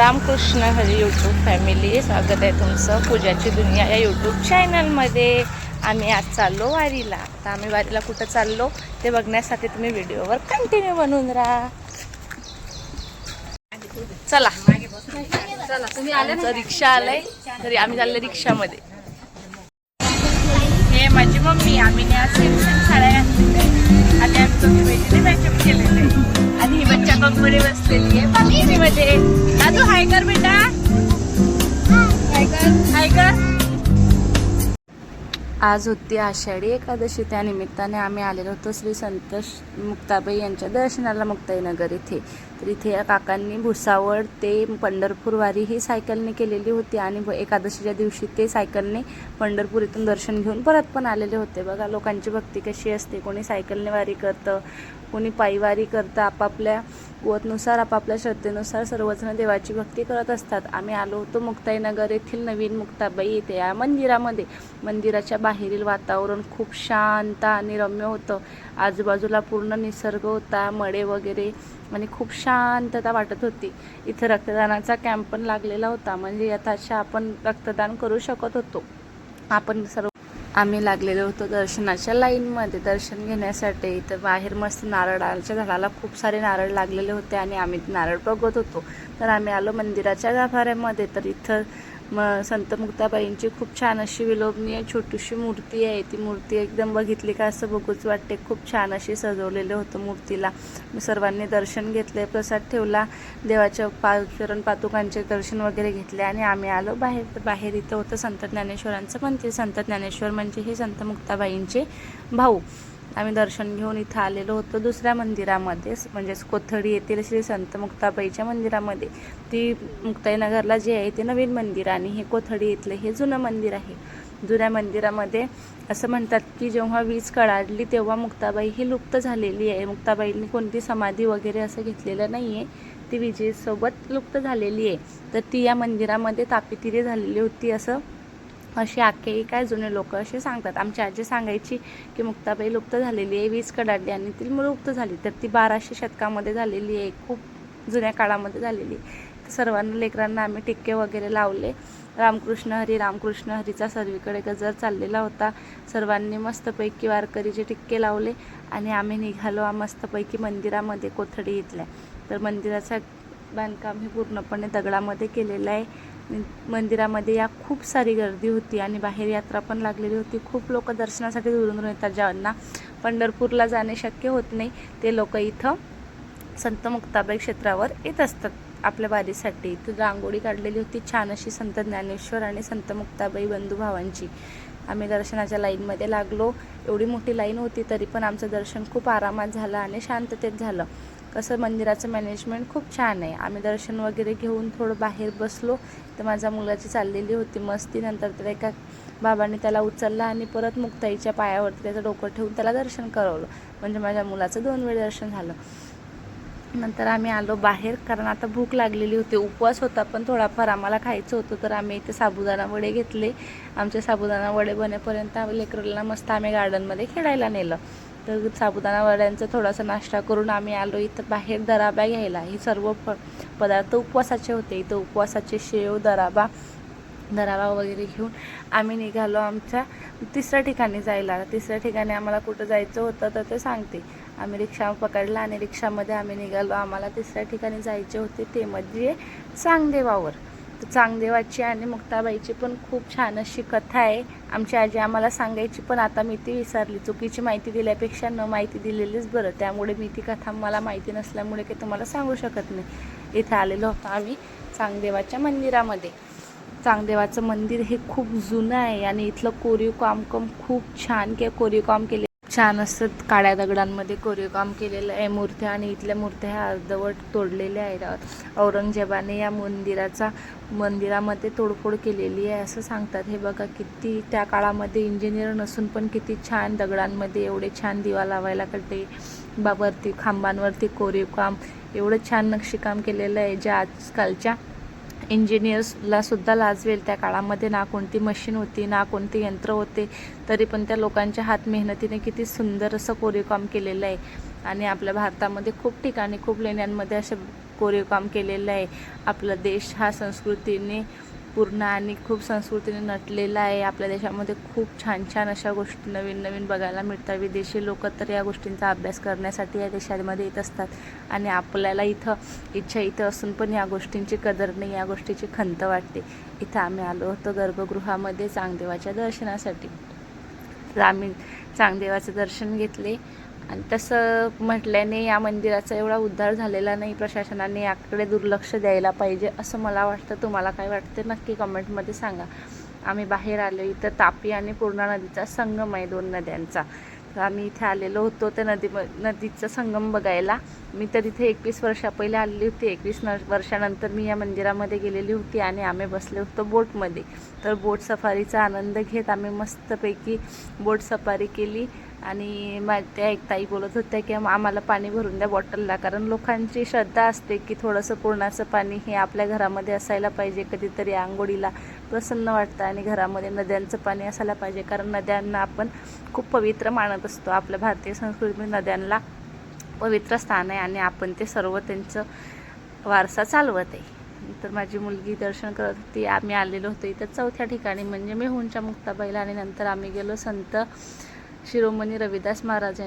Ramakrishna Hari YouTube family, स्वागत आहे तुमचं पूजाची दुनिया या यूट्यूब चॅनलमध्ये. आम्ही आज चाललो वारीला. तर आम्ही वारीला कुठं चाललो ते बघण्यासाठी तुम्ही व्हिडिओवर कंटिन्यू बनवून राहा. चला चला, तुम्ही आले, रिक्षा आलंय तरी आम्ही चाललो रिक्षामध्ये. हे माझी मम्मी, आम्ही साड्या घातलेल्या आणि आम्ही दोघी बहिणीने मॅचअप केलेलं आहे. आणि ही बच्चा बंगमध्ये बसलेली आहे पालखीमध्ये. दादू हाय कर बेटा, हाय कर, हाय कर. आज होती आषाढी एकादशी, त्या निमित्ताने आम्ही आलेलो होतो श्री संत मुक्ताबाई यांच्या दर्शनाला मुक्ताईनगर इथे. तर इथे या काकांनी भुसावळ ते पंढरपूर वारी ही सायकलने केलेली होती आणि एकादशीच्या दिवशी ते सायकलने पंढरपूर इथून दर्शन घेऊन परत पण आलेले होते. बघा लोकांची भक्ती कशी असते. कोणी सायकलने वारी करतं, कोणी पायी वारी करतं. आपापल्या कुवतनुसार, आपापल्या श्रद्धेनुसार सर्वजण देवाची भक्ती करत असतात. आम्ही आलो होतो मुक्ताईनगर येथील नवीन मुक्ताबाई येथे या मंदिरामध्ये. मंदिराच्या बाहेरील वातावरण खूप शांत आणि रम्य होतं. आजूबाजूला पूर्ण निसर्ग होता, मळे वगैरे, आणि खूप शांतता वाटत होती. इथं रक्तदानाचा कॅम्प पण लागलेला होता, म्हणजे यथाशा आपण रक्तदान करू शकत होतो. आम्ही लागलेलो होतो दर्शनाच्या लाईनमध्ये दर्शन घेण्यासाठी. इथं बाहेर मस्त नारळाच्या झाडाला खूप सारे नारळ लागलेले होते आणि आम्ही नारळ बघत होतो. तर आम्ही आलो मंदिराच्या गाभाऱ्यामध्ये. तर इथं संत मुक्ताबाईंची खूप छान अशी विलोभनीय छोटीशी मूर्ती आहे. ती मूर्ती एकदम बघितली का असं बघूच वाटते. खूप छान अशी सजवलेलं होतं मूर्तीला. सर्वांनी दर्शन घेतले, प्रसाद ठेवला, देवाच्या चरण पादुकांचे दर्शन वगैरे घेतले आणि आम्ही आलो बाहेर. तर बाहेर इथं होतं संत ज्ञानेश्वरांचं मंदिर. संत ज्ञानेश्वर म्हणजे हे संत मुक्ताबाईंचे भाऊ. आम्ही दर्शन घेऊन इथं आलेलो होतो दुसऱ्या मंदिरामध्ये, म्हणजेच कोथळी येथील श्री संत मुक्ताबाईच्या मंदिरामध्ये. ती मुक्ताईनगरला जे आहे ते नवीन मंदिर आणि हे कोथळी येथले हे जुनं मंदिर आहे. जुन्या मंदिरामध्ये असं म्हणतात की जेव्हा वीज कडाडली तेव्हा मुक्ताबाई ही लुप्त झालेली आहे. मुक्ताबाईंनी कोणती समाधी वगैरे असं घेतलेलं नाही आहे, ती विजेसोबत लुप्त झालेली आहे. तर ती या मंदिरामध्ये तापितिरी झालेली होती अशी आख्यायिका आहे. जुने लोक असे सांगतात. आमची आजी सांगायची की मुक्ताबाई लुप्त झालेली आहे, वीज कडाडली आणि ती लुप्त झाली. तर ती 1200 शतकामध्ये झालेली आहे, खूप जुन्या काळामध्ये झालेली. सर्वांना लेकरांना आम्ही टिक्के वगैरे लावले. रामकृष्ण हरी रामकृष्ण हरीचा सर्वीकडे गजर चाललेला होता. सर्वांनी मस्तपैकी वारकरीचे टिक्के लावले आणि आम्ही निघालो मस्तपैकी मंदिरामध्ये कोथळी इथल्या. तर मंदिराचं बांधकाम हे पूर्णपणे दगडामध्ये केलेलं आहे. मंदिरामध्ये या खूप सारी गर्दी होती आणि बाहेर यात्रा पण लागलेली होती. खूप लोक दर्शनासाठी दुरून येतात. ज्यांना पंढरपूरला जाणे शक्य होत नाही ते लोक इथं संत मुक्ताबाई क्षेत्रावर येत असतात आपल्या वारीसाठी. इथं रांगोळी काढलेली होती छान अशी संत ज्ञानेश्वर आणि संत मुक्ताबाई बंधुभावांची. आम्ही दर्शनाच्या लाईनमध्ये लागलो. एवढी मोठी लाईन होती तरी पण आमचं दर्शन खूप आरामात झालं आणि शांततेत झालं. कसं मंदिराचं मॅनेजमेंट खूप छान आहे. आम्ही दर्शन वगैरे घेऊन थोडं बाहेर बसलो. तर माझ्या मुलाची चाललेली होती मस्ती. नंतर तर एका बाबांनी त्याला उचलला आणि परत मुक्ताईच्या पायावरती त्याचं डोकं ठेवून त्याला दर्शन करवलं. म्हणजे माझ्या मुलाचं 2 वेळ दर्शन झालं. नंतर आम्ही आलो बाहेर, कारण आता भूक लागलेली होती. उपवास होता पण थोडाफार आम्हाला खायचं होतं. तर आम्ही इथे साबुदाणा वडे घेतले. आमचे साबुदाणा वडे बनेपर्यंत लेकराला मस्त आम्ही गार्डनमध्ये खेळायला नेलं. तर साबुदाणा वड्यांचा थोडासा नाश्ता करून आम्ही आलो इथं बाहेर दराबा घ्यायला. ही सर्व पदार्थ उपवासाचे होते. इथं उपवासाचे शेव, दराबा वगैरे घेऊन आम्ही निघालो आमच्या तिसऱ्या ठिकाणी जायला. तिसऱ्या ठिकाणी आम्हाला कुठं जायचं होतं तर ते सांगते. आम्ही रिक्षा पकडला आणि रिक्षामध्ये आम्ही निघालो. आम्हाला तिसऱ्या ठिकाणी जायचे होते, ते म्हणजे चांगदेवावर. तर चांगदेवाची आणि मुक्ताबाईची पण खूप छान अशी कथा आहे. आमची आजी आम्हाला सांगायची पण आता मी ती विसरली. चुकीची माहिती दिल्यापेक्षा न माहिती दिलेलीच बरं. त्यामुळे मी ती कथा मला माहिती नसल्यामुळे काही तुम्हाला सांगू शकत नाही. इथे आलेलो होतो आम्ही चांगदेवाच्या मंदिरामध्ये. चांगदेवाचं मंदिर हे खूप जुनं आहे आणि इथलं कोरीव काम खूप छान कोरीव काम केले. छान असतं. काळ्या दगडांमध्ये कोरीव काम केलेलं आहे मूर्त्या. आणि इथल्या मूर्त्या ह्या अर्धवट तोडलेल्या आहेत. औरंगजेबाने या मंदिरामध्ये तोडफोड केलेली आहे असं सांगतात. हे बघा किती त्या काळामध्ये इंजिनियर नसून पण किती छान दगडांमध्ये एवढे छान दिवा लावायला कळते. वरती खांबांवरती कोरीव काम, एवढं छान नक्षीकाम केलेलं आहे जे आजकालच्या इंजिनियर्सला सुद्धा लाजवेल. त्या काळामध्ये ना कोणती मशीन होती, ना कोणते यंत्र होते, तरी पण त्या लोकांच्या हात मेहनतीने किती सुंदर असं कोरीवकाम केलेलं आहे. आणि आपल्या भारतामध्ये खूप ठिकाणी खूप लेण्यांमध्ये असे कोरीव काम केलेलं आहे. आपला देश हा संस्कृतीने पूर्ण आणि खूप संस्कृतीने नटलेला आहे. आपल्या देशामध्ये खूप छान छान अशा गोष्टी नवीन नवीन बघायला मिळतात. विदेशी लोक तर या गोष्टींचा अभ्यास करण्यासाठी या देशामध्ये येत असतात आणि आपल्याला इथं असून पण या गोष्टींची कदर नाही, या गोष्टीची खंत वाटते. इथं आम्ही आलो होतो गर्भगृहामध्ये चांगदेवाच्या दर्शनासाठी. तर आम्ही चांगदेवाचं दर्शन घेतले आणि तसं म्हटल्याने या मंदिराचा एवढा उद्धार झालेला नाही. प्रशासनाने याकडे दुर्लक्ष द्यायला पाहिजे असं मला वाटतं. तुम्हाला काय वाटतं नक्की कमेंटमध्ये सांगा. आम्ही बाहेर आलो. इथं तापी आणि पूर्णा नदीचा संगम आहे, 2 नद्यांचा. तर आम्ही इथे आलेलो होतो त्या नदीचा संगम बघायला. मी तर इथे 21 वर्षा पहिले आलेली होती. 21 वर्षानंतर मी या मंदिरामध्ये गेलेली होती आणि आम्ही बसले होतो बोटमध्ये. तर बोट सफारीचा आनंद घेत आम्ही मस्तपैकी बोट सफारी केली आणि त्या एक ताई बोलत होत्या की आम्हाला पाणी भरून द्या बॉटलला, कारण लोकांची श्रद्धा असते की थोडंसं पूर्णाचं पाणी हे आपल्या घरामध्ये असायला पाहिजे. कधीतरी आंघोळीला प्रसन्न वाटतं आणि घरामध्ये नद्यांचं पाणी असायला पाहिजे, कारण नद्यांना आपण खूप पवित्र मानत असतो. आपल्या भारतीय संस्कृतीमध्ये नद्यांना पवित्र स्थान आहे आणि आपण ते सर्व त्यांचं वारसा चालवत आहे. तर माझी मुलगी दर्शन करत होती. आम्ही आलेलो होतो इथं 4थ्या ठिकाणी म्हणजे मेहुणच्या मुक्ताबाईला आणि नंतर आम्ही गेलो संत शिरोमणी रविदास महाराज